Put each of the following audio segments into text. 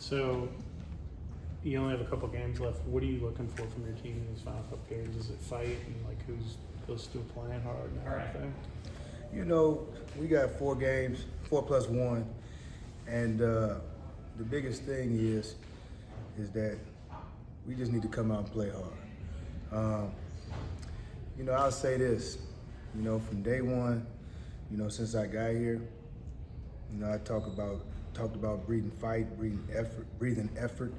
So you only have a couple games left. What are you looking for from your team in these final couple games? Is it fight and like who's still playing hard and everything? You know, we got 4 games, 4+1, and the biggest thing is that we just need to come out and play hard. You know, I'll say this. You know, from day one, you know, since I got here, you know, I talked about breathing fight, breathing effort,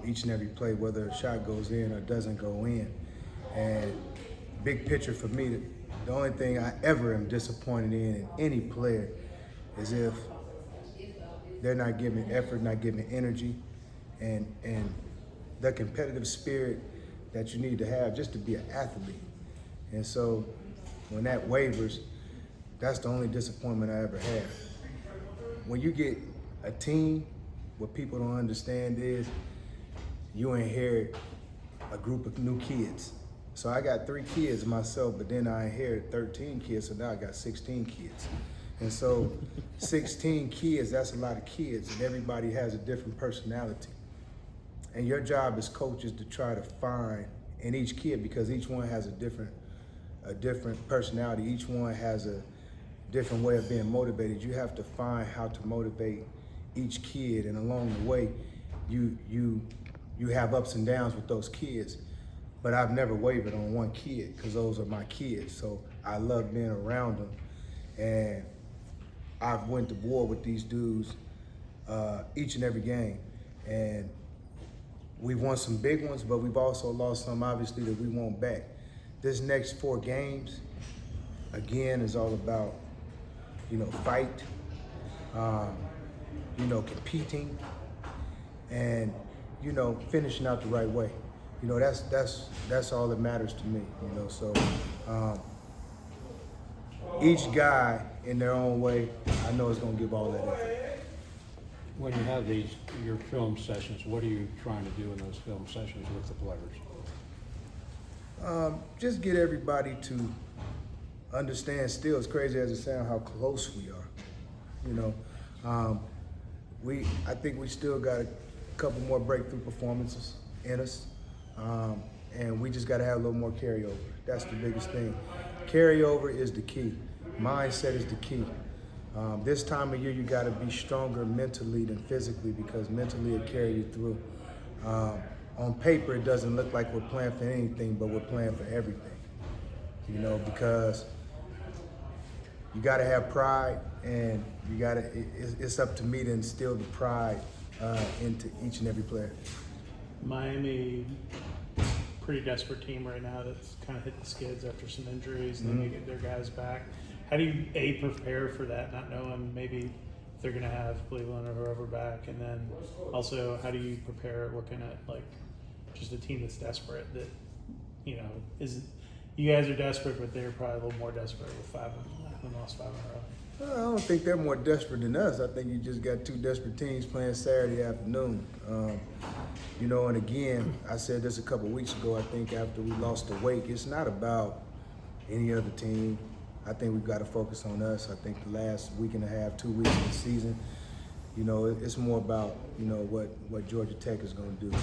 each and every play, whether a shot goes in or doesn't go in. And big picture for me, the only thing I ever am disappointed in any player is if they're not giving effort, not giving energy, and the competitive spirit that you need to have just to be an athlete. And so when that wavers, that's the only disappointment I ever had. When you get a team, what people don't understand is you inherit a group of new kids. So I got 3 kids myself, but then I inherited 13 kids, so now I got 16 kids. And so 16 kids, that's a lot of kids, and everybody has a different personality. And your job as coaches to try to find in each kid, because each one has a different personality, each one has a different way of being motivated. You have to find how to motivate each kid, and along the way, you have ups and downs with those kids. But I've never wavered on one kid because those are my kids. So I love being around them. And I've went to war with these dudes each and every game. And we've won some big ones, but we've also lost some, obviously, that we want back. This next 4 games, again, is all about, you know, fight, you know, competing, and, you know, finishing out the right way. You know, that's all that matters to me, you know. So each guy in their own way, I know is going to give all that effort. When you have your film sessions, what are you trying to do in those film sessions with the players? Just get everybody to understand, still, as crazy as it sounds, how close we are. You know, I think we still got a couple more breakthrough performances in us. And we just got to have a little more carryover. That's the biggest thing. Carryover is the key. Mindset is the key. This time of year, you got to be stronger mentally than physically, because mentally it carry you through. On paper, it doesn't look like we're playing for anything, but we're playing for everything. You know, because you got to have pride, and you got to. It's up to me to instill the pride into each and every player. Miami, pretty desperate team right now that's kind of hit the skids after some injuries, and then they get their guys back. How do you prepare for that, not knowing maybe if they're going to have Cleveland or whoever back, and then also how do you prepare looking at like just a team that's desperate that, you know, you guys are desperate, but they're probably a little more desperate with lost 5 in a row. I don't think they're more desperate than us. I think you just got 2 desperate teams playing Saturday afternoon. You know, and again, I said this a couple of weeks ago, I think after we lost to Wake, it's not about any other team. I think we've got to focus on us. I think the last week and a half, 2 weeks of the season, you know, it's more about, you know, what Georgia Tech is going to do.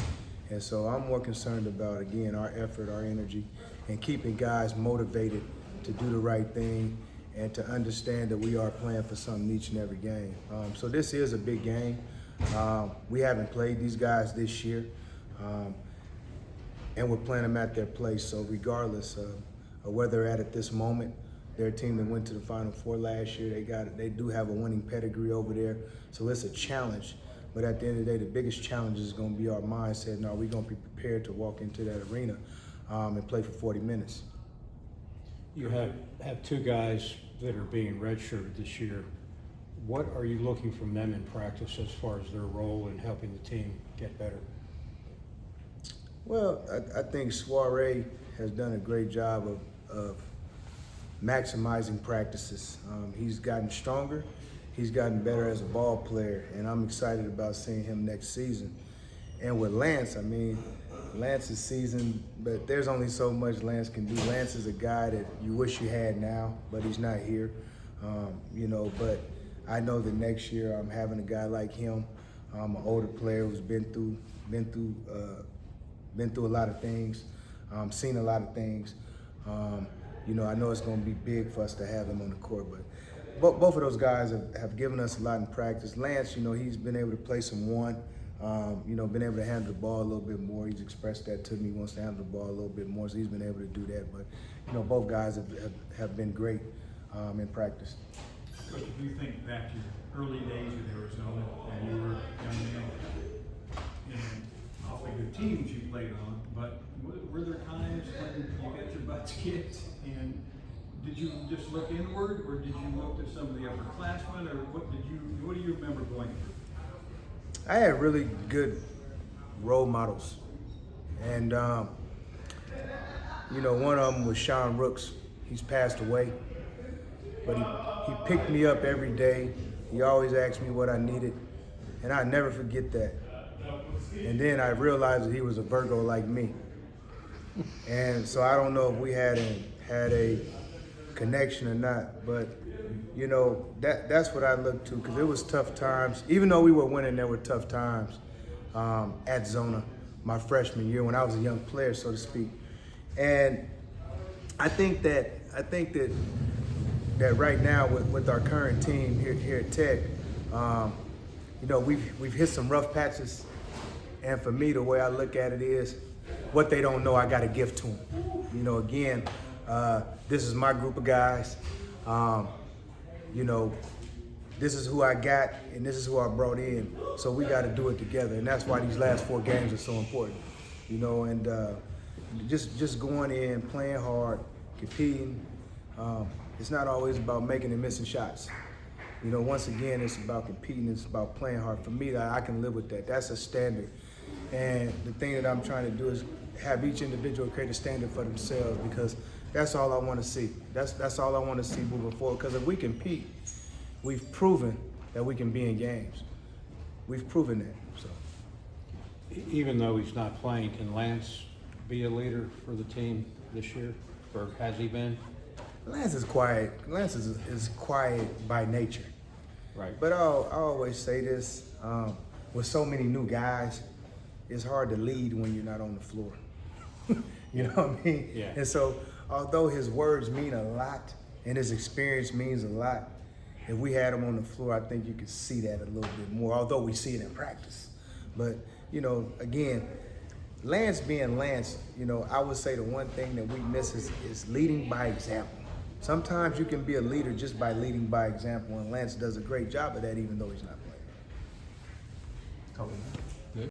And so I'm more concerned about, again, our effort, our energy, and keeping guys motivated to do the right thing and to understand that we are playing for something each and every game. So this is a big game. We haven't played these guys this year, and we're playing them at their place. So regardless of where they're at this moment, they're a team that went to the Final Four last year. They do have a winning pedigree over there. So it's a challenge. But at the end of the day, the biggest challenge is going to be our mindset, and are we going to be prepared to walk into that arena and play for 40 minutes? You have 2 guys that are being redshirted this year. What are you looking from them in practice as far as their role in helping the team get better? Well, I think Soiree has done a great job of maximizing practices. He's gotten stronger. He's gotten better as a ball player, and I'm excited about seeing him next season. And with Lance, I mean, Lance's season, but there's only so much Lance can do. Lance is a guy that you wish you had now, but he's not here. You know, but I know that next year I'm having a guy like him I'm an older player who's been through a lot of things, seen a lot of things. You know, I know it's going to be big for us to have him on the court, but both of those guys have given us a lot in practice. Lance, you know, he's been able to play some one, you know, been able to handle the ball a little bit more. He's expressed that to me. He wants to handle the ball a little bit more, so he's been able to do that. But, you know, both guys have been great in practice. Coach, if you think back to your early days with Arizona and you were a young man, and awfully good teams you played on, but were there times when you got your butts kicked, and did you just look inward, or did you look to some of the upperclassmen, or what do you remember going through? I had really good role models, and you know, one of them was Sean Rooks. He's passed away, but he picked me up every day. He always asked me what I needed, and I never forget that. And then I realized that he was a Virgo like me, and so I don't know if we had a connection or not, but you know, that's what I looked to, because it was tough times. Even though we were winning, there were tough times at Zona my freshman year when I was a young player, so to speak. And I think that right now with our current team here at Tech, you know, we've hit some rough patches, and for me, the way I look at it is, what they don't know, I got to give to them. You know, again, this is my group of guys. You know, this is who I got, and this is who I brought in. So we got to do it together, and that's why these last 4 games are so important. You know, and just going in, playing hard, competing. It's not always about making and missing shots. You know, once again, it's about competing. It's about playing hard. For me, I can live with that. That's a standard. And the thing that I'm trying to do is have each individual create a standard for themselves, because that's all I want to see. That's all I want to see moving forward. Because if we compete, we've proven that we can be in games. We've proven that. So, Even though he's not playing, can Lance be a leader for the team this year, or has he been? Lance is quiet. Lance is quiet by nature. Right. But I always say this: with so many new guys, it's hard to lead when you're not on the floor. You know what I mean? Yeah. And so, although his words mean a lot and his experience means a lot, if we had him on the floor, I think you could see that a little bit more, although we see it in practice. But, you know, again, Lance being Lance, you know, I would say the one thing that we miss is leading by example. Sometimes you can be a leader just by leading by example, and Lance does a great job of that, even though he's not playing.